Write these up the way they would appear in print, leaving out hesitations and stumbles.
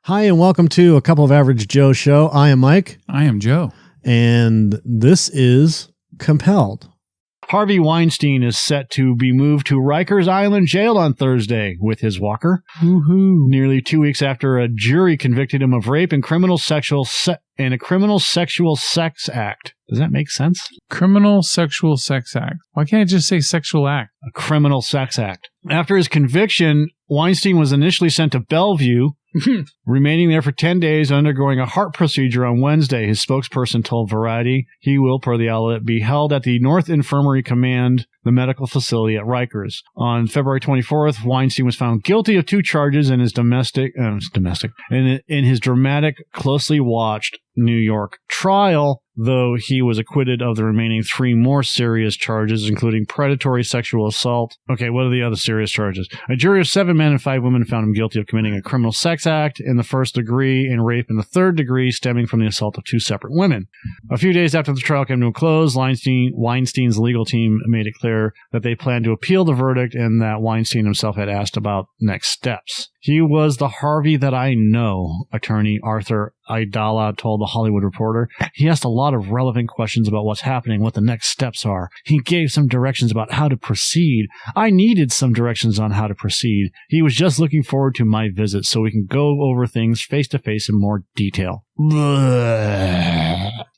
Hi, and welcome to A Couple of Average Joe show. I am Mike. I am Joe. And this is Compelled. Harvey Weinstein is set to be moved to Rikers Island jail on Thursday with his walker. Woohoo. Nearly 2 weeks after a jury convicted him of rape and criminal sexual sex act. Does that make sense? Criminal sexual sex act. Why can't I just say sexual act? A criminal sex act. After his conviction, Weinstein was initially sent to Bellevue, remaining there for 10 days, undergoing a heart procedure on Wednesday. His spokesperson told Variety he will, per the outlet, be held at the North Infirmary Command, the medical facility at Rikers. On February 24th, Weinstein was found guilty of 2 charges in his dramatic, closely watched New York trial, though he was acquitted of the remaining 3 more serious charges, including predatory sexual assault. Okay, what are the other serious charges? A jury of 7 men and 5 women found him guilty of committing a criminal sex act in the first degree and rape in the third degree, stemming from the assault of 2 separate women. A few days after the trial came to a close, Weinstein's legal team made it clear that they planned to appeal the verdict and that Weinstein himself had asked about next steps. He was the Harvey that I know, attorney Arthur Aidala told The Hollywood Reporter. He asked a lot of relevant questions about what's happening, what the next steps are. He gave some directions about how to proceed. I needed some directions on how to proceed. He was just looking forward to my visit so we can go over things face to face in more detail.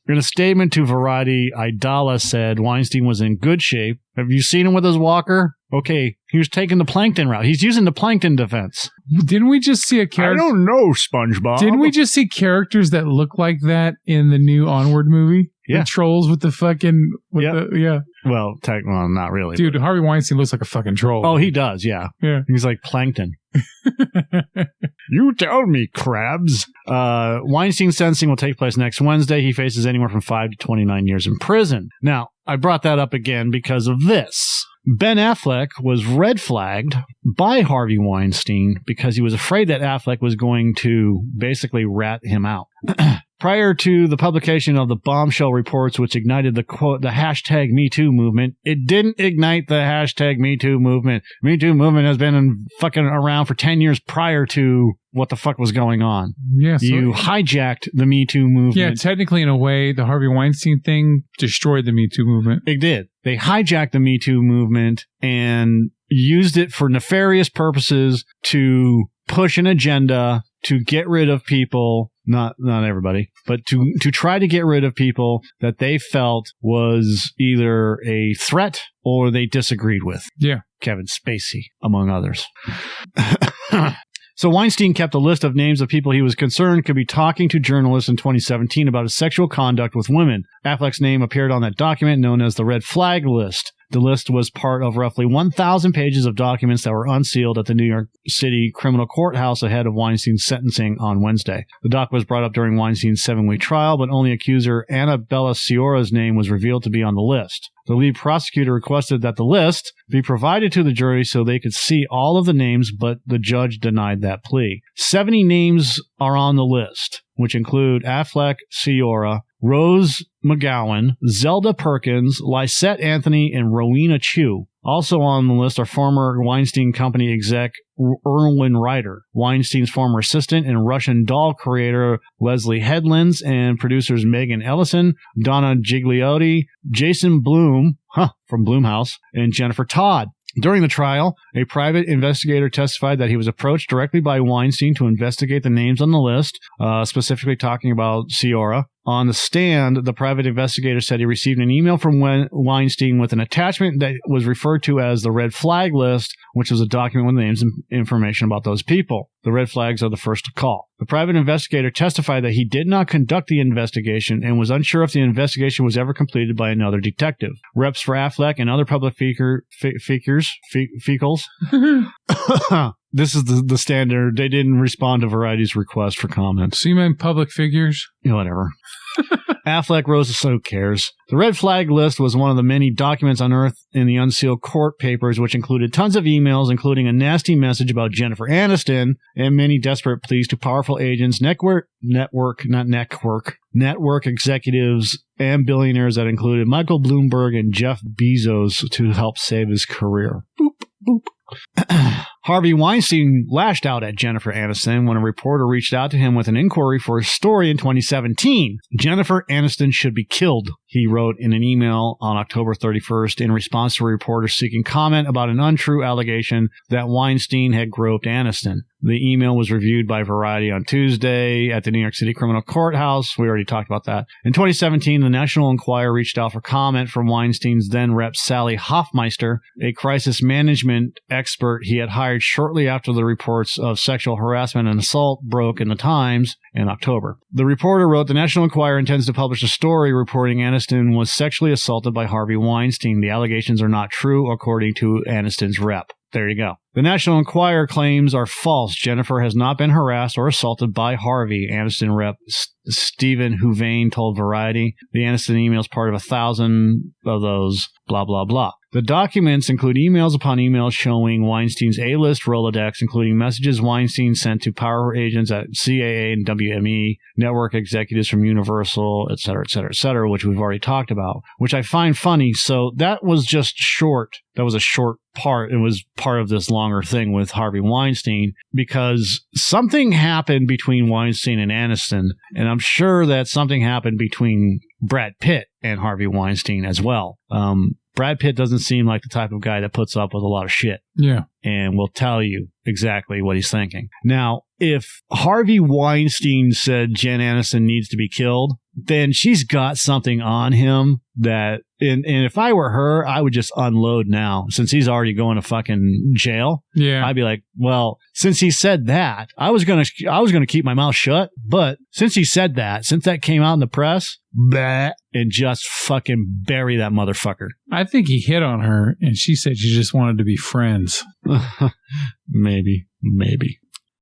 In a statement to Variety, Aidala said Weinstein was in good shape. Have you seen him with his walker? Okay, he was taking the plankton route. He's using the plankton defense. Didn't we just see a character? I don't know, SpongeBob. Didn't we just see characters that look like that in the new Onward movie? Yeah. The trolls with the fucking... Yeah. Well, not really. Dude, Harvey Weinstein looks like a fucking troll. Oh, he does, yeah. Yeah. He's like plankton. You tell me, crabs. Weinstein's sentencing will take place next Wednesday. He faces anywhere from 5 to 29 years in prison. Now, I brought that up again because of this. Ben Affleck was red flagged by Harvey Weinstein because he was afraid that Affleck was going to basically rat him out. Prior to the publication of the bombshell reports, which ignited the quote, the hashtag MeToo movement, it didn't ignite the hashtag MeToo movement. MeToo movement has been fucking around for 10 years prior to what the fuck was going on. Yeah, so you hijacked the MeToo movement. Yeah, technically, in a way, the Harvey Weinstein thing destroyed the MeToo movement. It did. They hijacked the MeToo movement and used it for nefarious purposes to push an agenda to get rid of people, not everybody, but to try to get rid of people that they felt was either a threat or they disagreed with. Yeah. Kevin Spacey, among others. So Weinstein kept a list of names of people he was concerned could be talking to journalists in 2017 about his sexual conduct with women. Affleck's name appeared on that document known as the Red Flag List. The list was part of roughly 1,000 pages of documents that were unsealed at the New York City criminal courthouse ahead of Weinstein's sentencing on Wednesday. The doc was brought up during Weinstein's 7-week trial, but only accuser Annabella Sciorra's name was revealed to be on the list. The lead prosecutor requested that the list be provided to the jury so they could see all of the names, but the judge denied that plea. 70 names are on the list, which include Affleck, Sciorra, Rose McGowan, Zelda Perkins, Lysette Anthony, and Rowena Chu. Also on the list are former Weinstein Company exec Erwin Ryder, Weinstein's former assistant and Russian doll creator Leslie Headlands, and producers Megan Ellison, Donna Gigliotti, Jason Blum from Blumhouse, and Jennifer Todd. During the trial, a private investigator testified that he was approached directly by Weinstein to investigate the names on the list, specifically talking about Sciorra. On the stand, the private investigator said he received an email from Weinstein with an attachment that was referred to as the Red Flag List, which was a document with names and information about those people. The red flags are the first to call. The private investigator testified that he did not conduct the investigation and was unsure if the investigation was ever completed by another detective. Reps for Affleck and other public fecals. This is the standard. They didn't respond to Variety's request for comment. So you meant public figures? Yeah, whatever. Affleck rose, so cares. The Red Flag List was one of the many documents unearthed in the Unsealed court papers, which included tons of emails, including a nasty message about Jennifer Aniston and many desperate pleas to powerful agents, network executives, and billionaires that included Michael Bloomberg and Jeff Bezos to help save his career. Boop, boop. Harvey Weinstein lashed out at Jennifer Aniston when a reporter reached out to him with an inquiry for his story in 2017. Jennifer Aniston should be killed, he wrote in an email on October 31st in response to a reporter seeking comment about an untrue allegation that Weinstein had groped Aniston. The email was reviewed by Variety on Tuesday at the New York City Criminal Courthouse. We already talked about that. In 2017, the National Enquirer reached out for comment from Weinstein's then rep Sally Hoffmeister, a crisis management expert he had hired shortly after the reports of sexual harassment and assault broke in the Times in October. The reporter wrote, the National Enquirer intends to publish a story reporting Aniston was sexually assaulted by Harvey Weinstein. The allegations are not true, according to Aniston's rep. There you go. The National Enquirer claims are false. Jennifer has not been harassed or assaulted by Harvey, Aniston rep Stephen Huvane told Variety. The Aniston email is part of 1,000 of those, blah, blah, blah. The documents include emails upon emails showing Weinstein's A-list Rolodex, including messages Weinstein sent to power agents at CAA and WME, network executives from Universal, et cetera, which we've already talked about, which I find funny. So that was just short. That was a short part. It was part of this longer thing with Harvey Weinstein because something happened between Weinstein and Aniston, and I'm sure that something happened between Brad Pitt and Harvey Weinstein as well. Brad Pitt doesn't seem like the type of guy that puts up with a lot of shit. Yeah. And will tell you exactly what he's thinking. Now, if Harvey Weinstein said Jen Aniston needs to be killed, then she's got something on him that, and if I were her, I would just unload now. Since he's already going to fucking jail, yeah, I'd be like, well, since he said that, I was gonna keep my mouth shut. But since he said that, since that came out in the press, bleh, and just fucking bury that motherfucker. I think he hit on her, and she said she just wanted to be friends. Maybe.